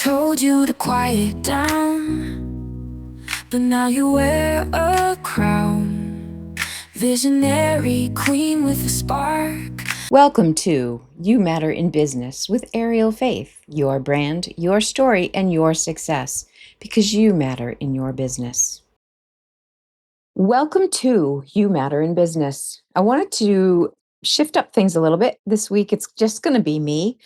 told you to quiet down, but now you wear a crown. Visionary queen with a spark. Welcome to You Matter in Business with Ariel Faith, your brand, your story, and your success, because you matter in your business. Welcome to You Matter in Business. I wanted to shift up things a little bit. This week, it's just going to be me.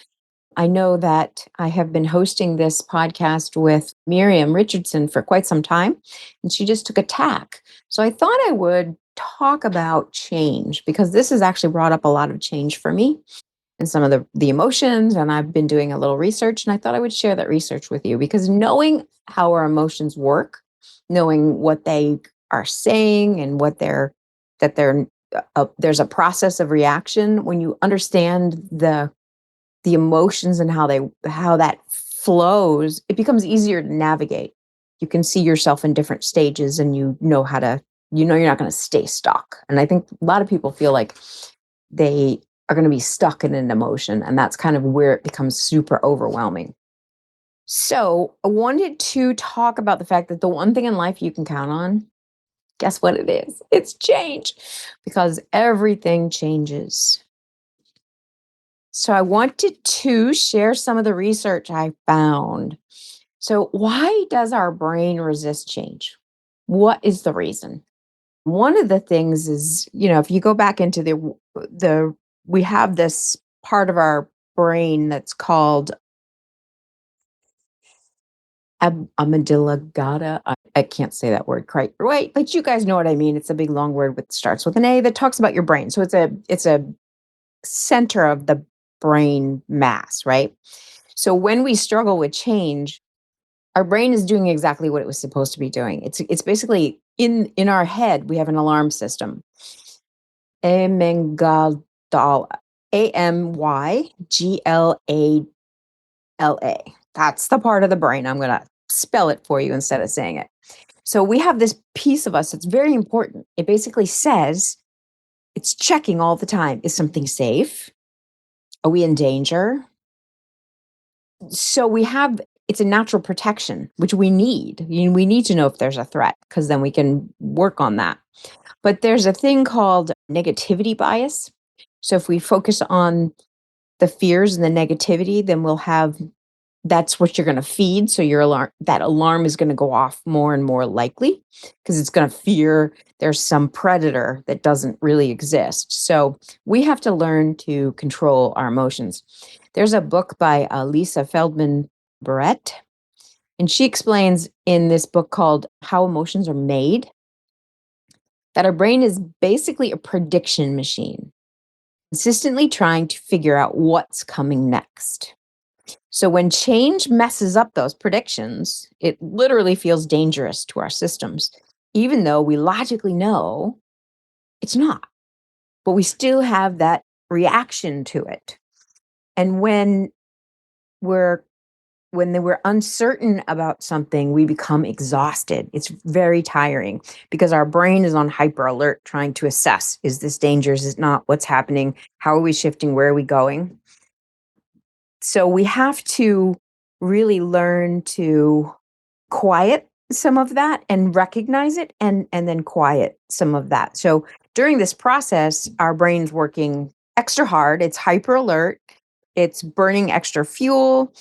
I know that I have been hosting this podcast with Miriam Richardson for quite some time, and she just took a tack. So I thought I would talk about change because this has actually brought up a lot of change for me and some of the emotions. And I've been doing a little research, and I thought I would share that research with you because knowing how our emotions work, knowing what they are saying and there's a process of reaction when you understand the emotions and how that flows, it becomes easier to navigate. You can see yourself in different stages and you're not going to stay stuck. And I think a lot of people feel like they are going to be stuck in an emotion, and that's kind of where it becomes super overwhelming. So I wanted to talk about the fact that the one thing in life you can count on, guess what it is? It's change, because everything changes. So I wanted to share some of the research I found. So why does our brain resist change? What is the reason? One of the things is, if you go back into we have this part of our brain that's called amygdala. I can't say that word quite right, but you guys know what I mean. It's a big long word that starts with an A that talks about your brain. So it's a center of the brain mass, right? So when we struggle with change, our brain is doing exactly what it was supposed to be doing. It's basically in our head, we have an alarm system. Amygdala, Amygdala. That's the part of the brain. I'm going to spell it for you instead of saying it. So we have this piece of us that's very important. It basically says, it's checking all the time. Is something safe? Are we in danger? So it's a natural protection, which we need. We need to know if there's a threat because then we can work on that. But there's a thing called negativity bias. So if we focus on the fears and the negativity, then that's what you're going to feed. So that alarm is going to go off more and more likely because it's going to fear there's some predator that doesn't really exist. So we have to learn to control our emotions. There's a book by Lisa Feldman Barrett, and she explains in this book called How Emotions Are Made that our brain is basically a prediction machine, consistently trying to figure out what's coming next. So when change messes up those predictions, it literally feels dangerous to our systems, even though we logically know it's not. But we still have that reaction to it. And when we're uncertain about something, we become exhausted. It's very tiring because our brain is on hyper alert trying to assess, is this dangerous? Is it not? What's happening? How are we shifting? Where are we going? So we have to really learn to quiet some of that and recognize it and then quiet some of that. So during this process, our brain's working extra hard. It's hyper alert. It's burning extra fuel.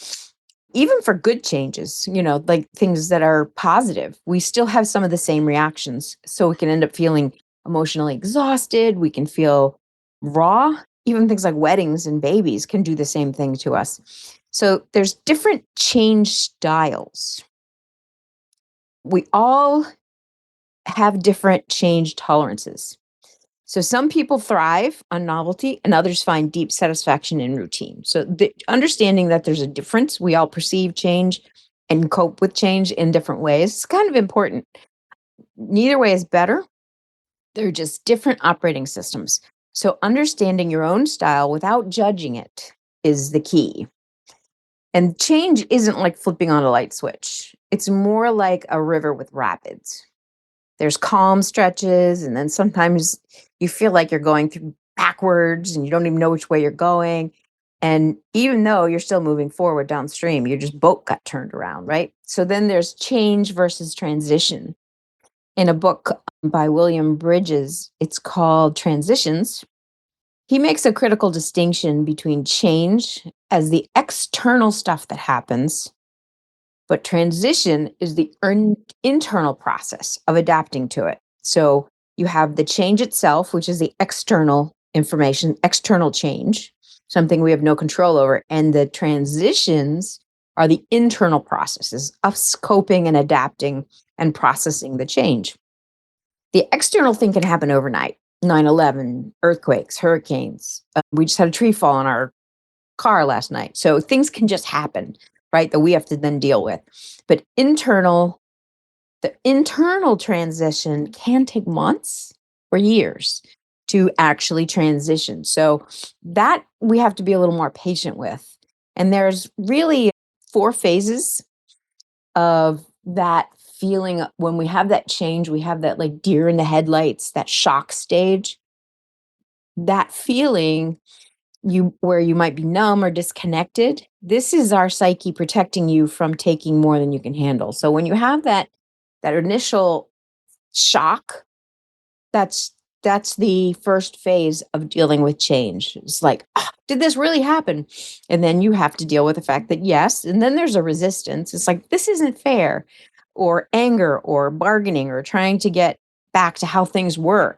Even for good changes, like things that are positive, we still have some of the same reactions. So we can end up feeling emotionally exhausted. We can feel raw. Even things like weddings and babies can do the same thing to us. So there's different change styles. We all have different change tolerances. So some people thrive on novelty and others find deep satisfaction in routine. So understanding that there's a difference, we all perceive change and cope with change in different ways. It's kind of important. Neither way is better. They're just different operating systems. So understanding your own style without judging it is the key. And change isn't like flipping on a light switch. It's more like a river with rapids. There's calm stretches, and then sometimes you feel like you're going through backwards and you don't even know which way you're going. And even though you're still moving forward downstream, your just boat got turned around, right? So then there's change versus transition. In a book by William Bridges, it's called Transitions. He makes a critical distinction between change as the external stuff that happens, but transition is the internal process of adapting to it. So you have the change itself, which is the external information, external change, something we have no control over. And the transitions are the internal processes of coping and adapting and processing the change. The external thing can happen overnight. 9/11, earthquakes, hurricanes. We just had a tree fall on our car last night. So things can just happen, right? That we have to then deal with. But the internal transition can take months or years to actually transition. So that we have to be a little more patient with. And there's really 4 phases of that feeling. When we have that change, we have that like deer in the headlights, that shock stage, that feeling you where you might be numb or disconnected. This is our psyche protecting you from taking more than you can handle. So when you have that initial shock, that's that's the first phase of dealing with change. It's like, "Ah, did this really happen?" And then you have to deal with the fact that yes, and then there's a resistance. It's like, this isn't fair, or anger, or bargaining, or trying to get back to how things were.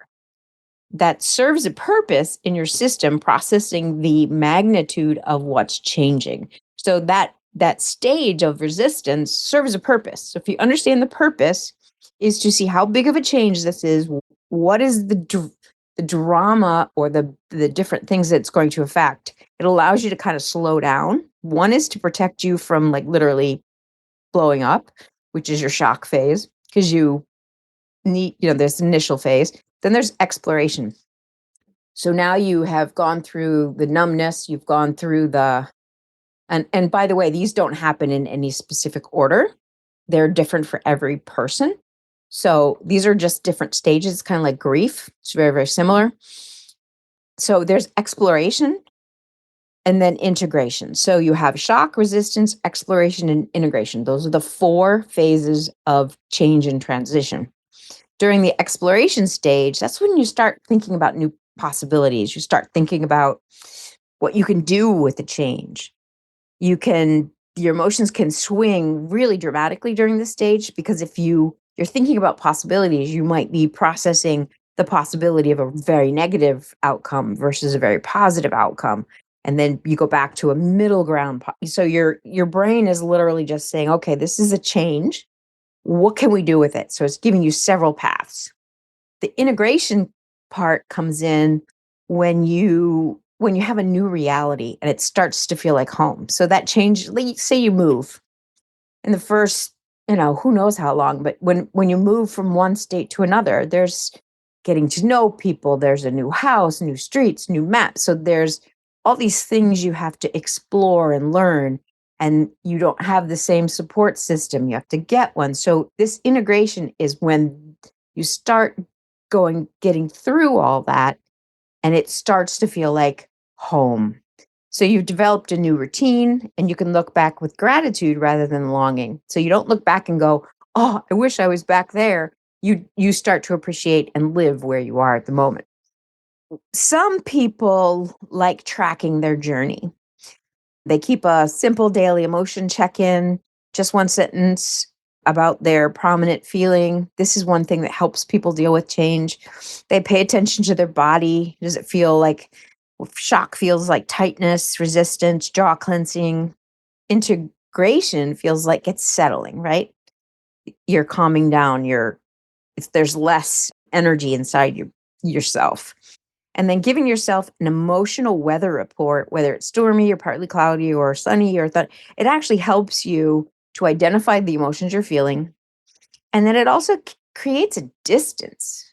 That serves a purpose in your system, processing the magnitude of what's changing. So that stage of resistance serves a purpose. So if you understand the purpose is to see how big of a change this is, what is the drama or the different things that it's going to affect. It allows you to kind of slow down. One is to protect you from like literally blowing up, which is your shock phase, because you need, this initial phase. Then there's exploration. So now you have gone through the numbness, you've gone through and by the way, these don't happen in any specific order. They're different for every person. So these are just different stages, kind of like grief. It's very, very similar. So there's exploration and then integration. So you have shock, resistance, exploration, and integration. Those are the 4 phases of change and transition. During the exploration stage, that's when you start thinking about new possibilities. You start thinking about what you can do with the change. Your emotions can swing really dramatically during this stage, because if you're thinking about possibilities, you might be processing the possibility of a very negative outcome versus a very positive outcome. And then you go back to a middle ground. So your brain is literally just saying, okay, this is a change. What can we do with it? So it's giving you several paths. The integration part comes in when you have a new reality and it starts to feel like home. So that change, like say you move in the first, who knows how long, but when you move from one state to another, there's getting to know people, there's a new house, new streets, new maps. So there's all these things you have to explore and learn, and you don't have the same support system. You have to get one. So this integration is when you start getting through all that, and it starts to feel like home. So you've developed a new routine, and you can look back with gratitude rather than longing. So you don't look back and go, "Oh, I wish I was back there." You start to appreciate and live where you are at the moment. Some people like tracking their journey. They keep a simple daily emotion check-in, just one sentence about their prominent feeling. This is one thing that helps people deal with change. They pay attention to their body. Does it feel like shock feels like tightness, resistance, jaw clencing? Integration feels like it's settling, right? You're calming down, if there's less energy inside yourself. And then giving yourself an emotional weather report, whether it's stormy or partly cloudy or sunny it actually helps you to identify the emotions you're feeling. And then it also creates a distance.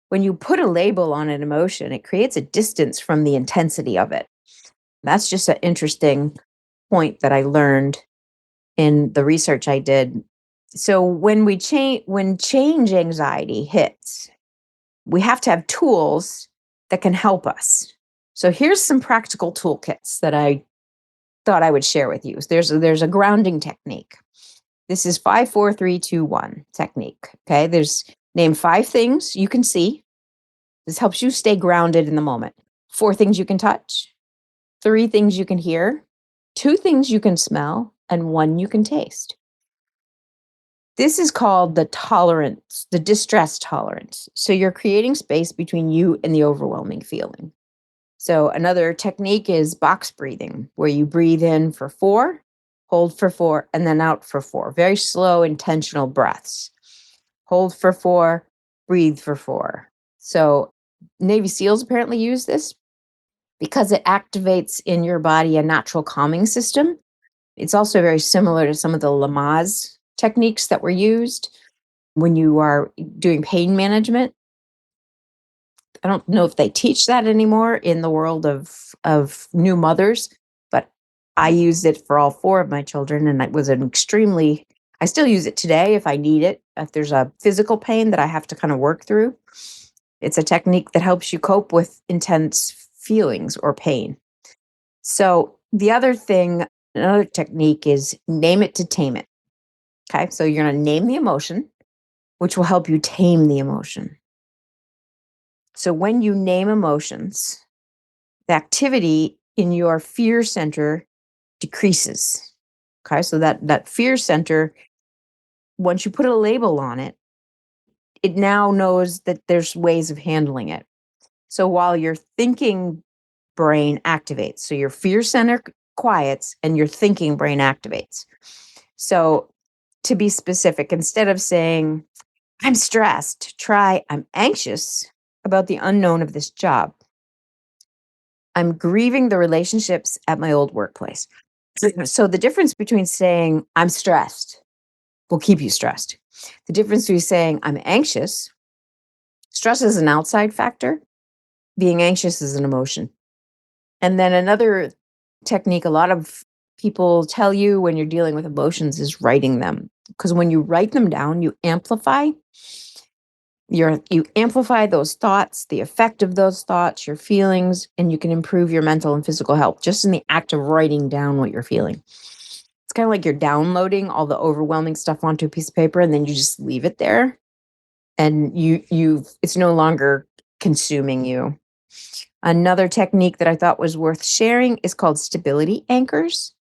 When you put a label on an emotion, it creates a distance from the intensity of it. That's just an interesting point that I learned in the research I did. So when change anxiety hits, we have to have tools that can help us. So here's some practical toolkits that I thought I would share with you. There's a grounding technique. This is 5, 4, 3, 2, 1 technique. Okay. Name 5 things you can see. This helps you stay grounded in the moment. 4 things you can touch, 3 things you can hear, 2 things you can smell, and 1 you can taste. This is called the tolerance, the distress tolerance. So you're creating space between you and the overwhelming feeling. So another technique is box breathing, where you breathe in for 4, hold for 4, and then out for 4. Very slow, intentional breaths. Hold for 4, breathe for 4. So Navy SEALs apparently use this because it activates in your body a natural calming system. It's also very similar to some of the Lamaze techniques that were used when you are doing pain management. I don't know if they teach that anymore in the world of new mothers, but I used it for all 4 of my children, and it was I still use it today if I need it. If there's a physical pain that I have to kind of work through, it's a technique that helps you cope with intense feelings or pain. So another technique is name it to tame it. Okay, so you're going to name the emotion, which will help you tame the emotion. So when you name emotions, the activity in your fear center decreases. Okay, so that fear center, once you put a label on it, it now knows that there's ways of handling it. So while your thinking brain activates, so your fear center quiets and your thinking brain activates. So to be specific, instead of saying, I'm stressed, try, I'm anxious about the unknown of this job. I'm grieving the relationships at my old workplace. So the difference between saying I'm stressed will keep you stressed. The difference between saying I'm anxious, stress is an outside factor, being anxious is an emotion. And then another technique a lot of people tell you when you're dealing with emotions is writing them. Because when you write them down, you amplify those thoughts, the effect of those thoughts, your feelings, and you can improve your mental and physical health just in the act of writing down what you're feeling. It's kind of like you're downloading all the overwhelming stuff onto a piece of paper and then you just leave it there and it's no longer consuming you. Another technique that I thought was worth sharing is called stability anchors,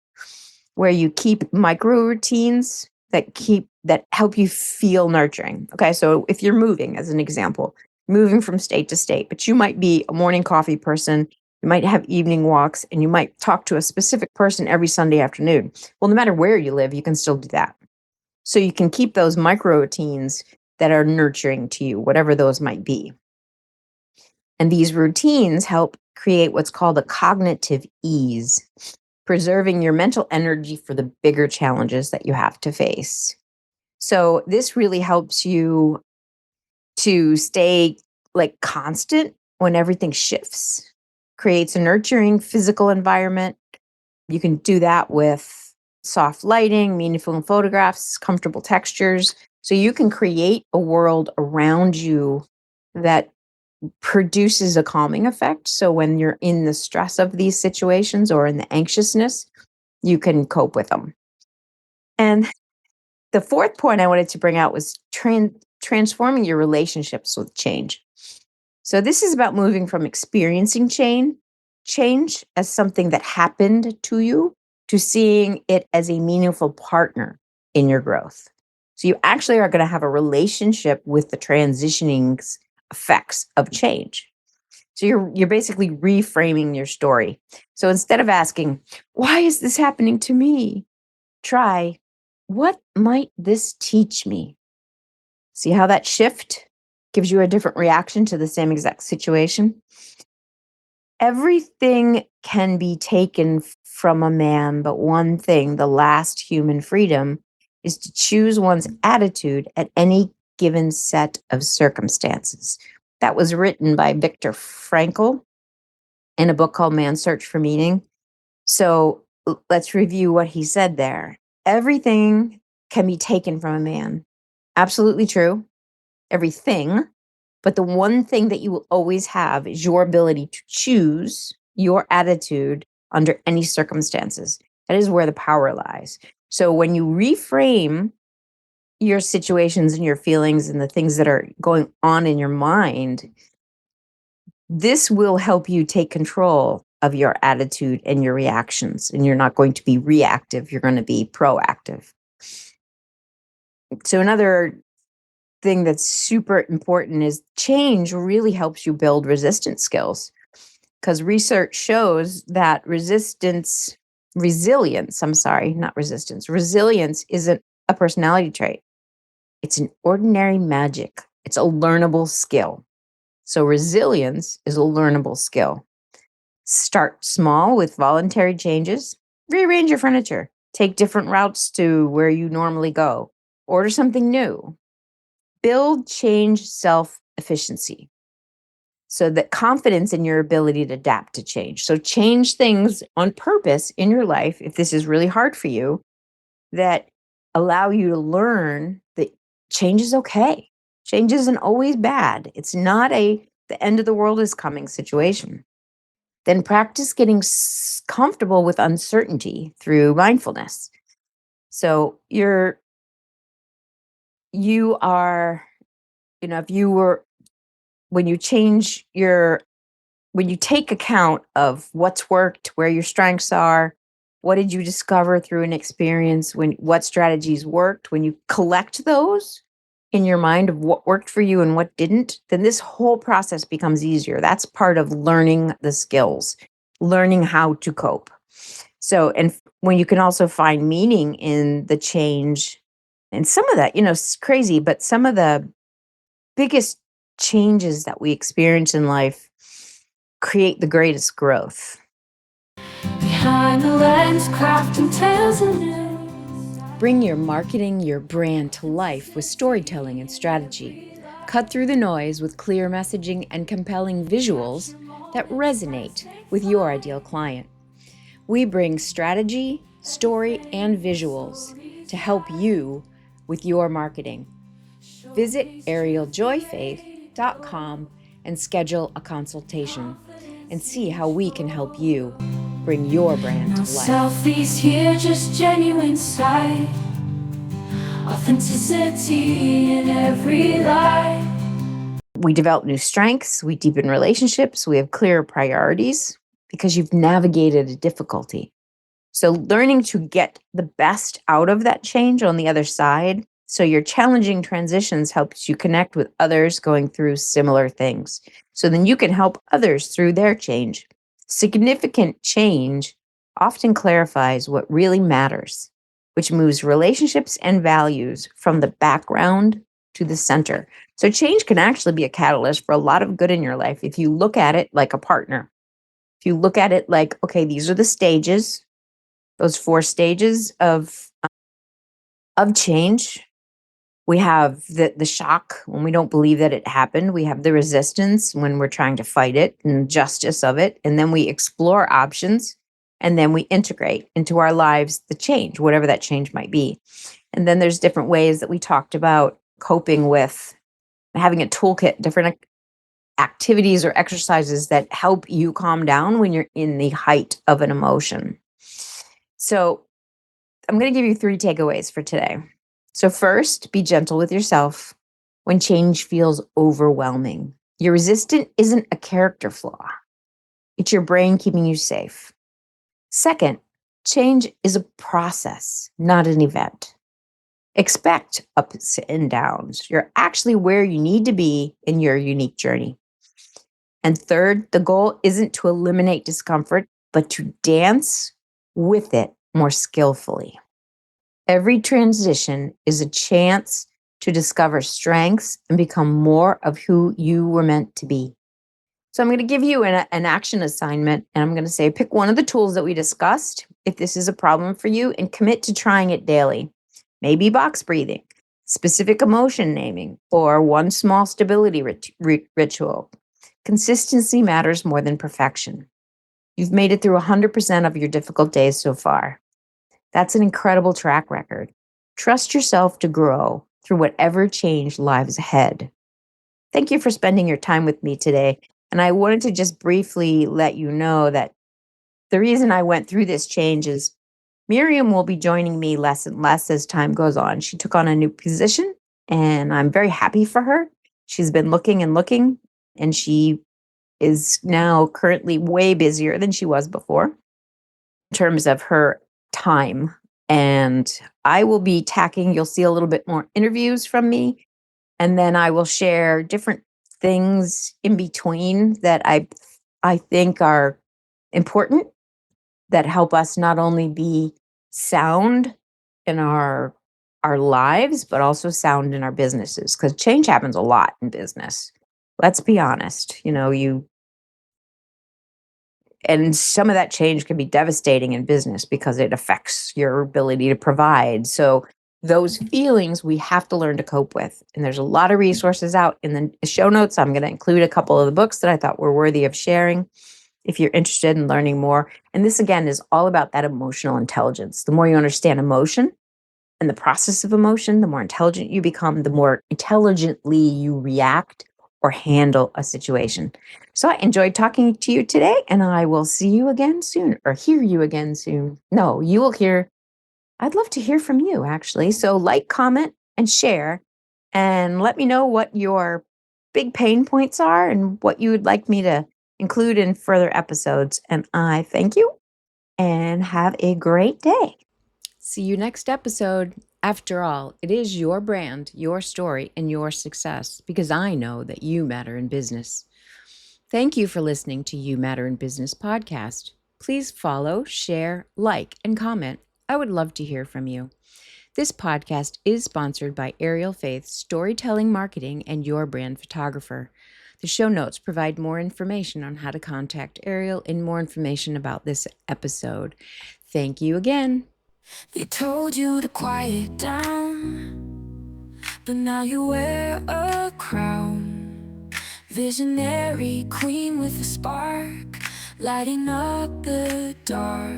where you keep micro routines that help you feel nurturing. Okay, so if you're moving, as an example, moving from state to state, but you might be a morning coffee person, you might have evening walks, and you might talk to a specific person every Sunday afternoon. Well, no matter where you live, you can still do that. So you can keep those micro routines that are nurturing to you, whatever those might be. And these routines help create what's called a cognitive ease, preserving your mental energy for the bigger challenges that you have to face. So this really helps you to stay like constant when everything shifts, creates a nurturing physical environment. You can do that with soft lighting, meaningful photographs, comfortable textures. So you can create a world around you that produces a calming effect. So when you're in the stress of these situations or in the anxiousness, you can cope with them. And the 4th point I wanted to bring out was transforming your relationships with change. So this is about moving from experiencing change as something that happened to you to seeing it as a meaningful partner in your growth. So you actually are going to have a relationship with the transitioning effects of change. So you're basically reframing your story. So instead of asking, why is this happening to me? Try, what might this teach me? See how that shift gives you a different reaction to the same exact situation? Everything can be taken from a man, but one thing, the last human freedom, is to choose one's attitude at any given set of circumstances. That was written by Viktor Frankl in a book called Man's Search for Meaning. So let's review what he said there. Everything can be taken from a man. Absolutely true. Everything. But the one thing that you will always have is your ability to choose your attitude under any circumstances. That is where the power lies. So when you reframe your situations and your feelings and the things that are going on in your mind, this will help you take control of your attitude and your reactions. And you're not going to be reactive, you're going to be proactive. So another thing that's super important is change really helps you build resistance skills, because research shows that resilience isn't a personality trait. It's an ordinary magic. It's a learnable skill. So resilience is a learnable skill. Start small with voluntary changes. Rearrange your furniture. Take different routes to where you normally go. Order something new. Build change self-efficiency. So that confidence in your ability to adapt to change. So change things on purpose in your life, if this is really hard for you, that allow you to learn that change is okay. Change isn't always bad. It's not the end of the world is coming situation. Then practice getting comfortable with uncertainty through mindfulness. So you are, if you were, when you take account of what's worked, where your strengths are, what did you discover through an experience, what strategies worked, when you collect those in your mind of what worked for you and what didn't, then this whole process becomes easier. That's part of learning the skills, learning how to cope. So, and when you can also find meaning in the change, and some of that, it's crazy, but some of the biggest changes that we experience in life create the greatest growth. Behind the lens, crafting tales and news. Bring your marketing, your brand to life with storytelling and strategy. Cut through the noise with clear messaging and compelling visuals that resonate with your ideal client. We bring strategy, story, and visuals to help you with your marketing. Visit arieljoyfaith.com and schedule a consultation and see how we can help you bring your brand to life. Selfies here, just genuine sight. Authenticity in every light. We develop new strengths, we deepen relationships, we have clear priorities because you've navigated a difficulty. So learning to get the best out of that change on the other side. So your challenging transitions helps you connect with others going through similar things. So then you can help others through their change. Significant change often clarifies what really matters, which moves relationships and values from the background to the center. So change can actually be a catalyst for a lot of good in your life if you look at it like a partner. If you look at it like, okay, these are the stages, those 4 stages of change. We have the shock when we don't believe that it happened. We have the resistance when we're trying to fight it and justice of it. And then we explore options, and then we integrate into our lives the change, whatever that change might be. And then there's different ways that we talked about coping with having a toolkit, different activities or exercises that help you calm down when you're in the height of an emotion. So I'm going to give you 3 takeaways for today. So first, be gentle with yourself when change feels overwhelming. Your resistance isn't a character flaw. It's your brain keeping you safe. Second, change is a process, not an event. Expect ups and downs. You're actually where you need to be in your unique journey. And third, the goal isn't to eliminate discomfort, but to dance with it more skillfully. Every transition is a chance to discover strengths and become more of who you were meant to be. So I'm going to give you an action assignment, and I'm going to say, pick one of the tools that we discussed, if this is a problem for you, and commit to trying it daily. Maybe box breathing, specific emotion naming, or one small stability ritual. Consistency matters more than perfection. You've made it through 100% of your difficult days so far. That's an incredible track record. Trust yourself to grow through whatever change lies ahead. Thank you for spending your time with me today. And I wanted to just briefly let you know that the reason I went through this change is Miriam will be joining me less and less as time goes on. She took on a new position, and I'm very happy for her. She's been looking and looking, and she is now currently way busier than she was before in terms of her time. And I will be tacking, you'll see a little bit more interviews from me. And then I will share different things in between that I think are important, that help us not only be sound in our lives, but also sound in our businesses. Because change happens a lot in business. Let's be honest. And some of that change can be devastating in business because it affects your ability to provide. So those feelings we have to learn to cope with. And there's a lot of resources out in the show notes. I'm going to include a couple of the books that I thought were worthy of sharing if you're interested in learning more. And this, again, is all about that emotional intelligence. The more you understand emotion and the process of emotion, the more intelligent you become, the more intelligently you react or handle a situation. So I enjoyed talking to you today, and I will see you again soon, or hear you again soon. No, you will hear. I'd love to hear from you, actually. So like, comment, and share, and let me know what your big pain points are and what you would like me to include in further episodes. And I thank you and have a great day. See you next episode. After all, it is your brand, your story, and your success, because I know that you matter in business. Thank you for listening to You Matter in Business podcast. Please follow, share, like, and comment. I would love to hear from you. This podcast is sponsored by Ariel Faith Storytelling Marketing and Your Brand Photographer. The show notes provide more information on how to contact Ariel and more information about this episode. Thank you again. They told you to quiet down, but now you wear a crown. Visionary queen with a spark, lighting up the dark.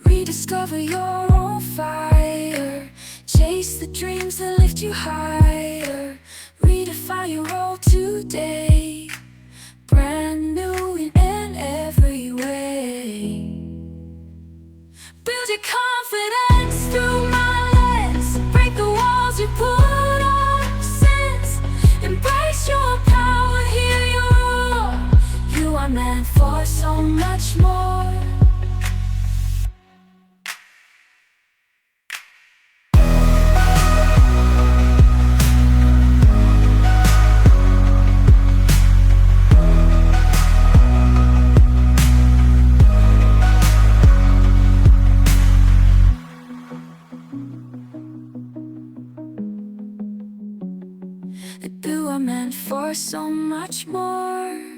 Rediscover your own fire, chase the dreams that lift you higher. Redefine your role today, brand new in every way. Build your confidence through my lens, break the walls you put up since. Embrace your power, hear your roar. You are meant for so much more. You are meant for so much more.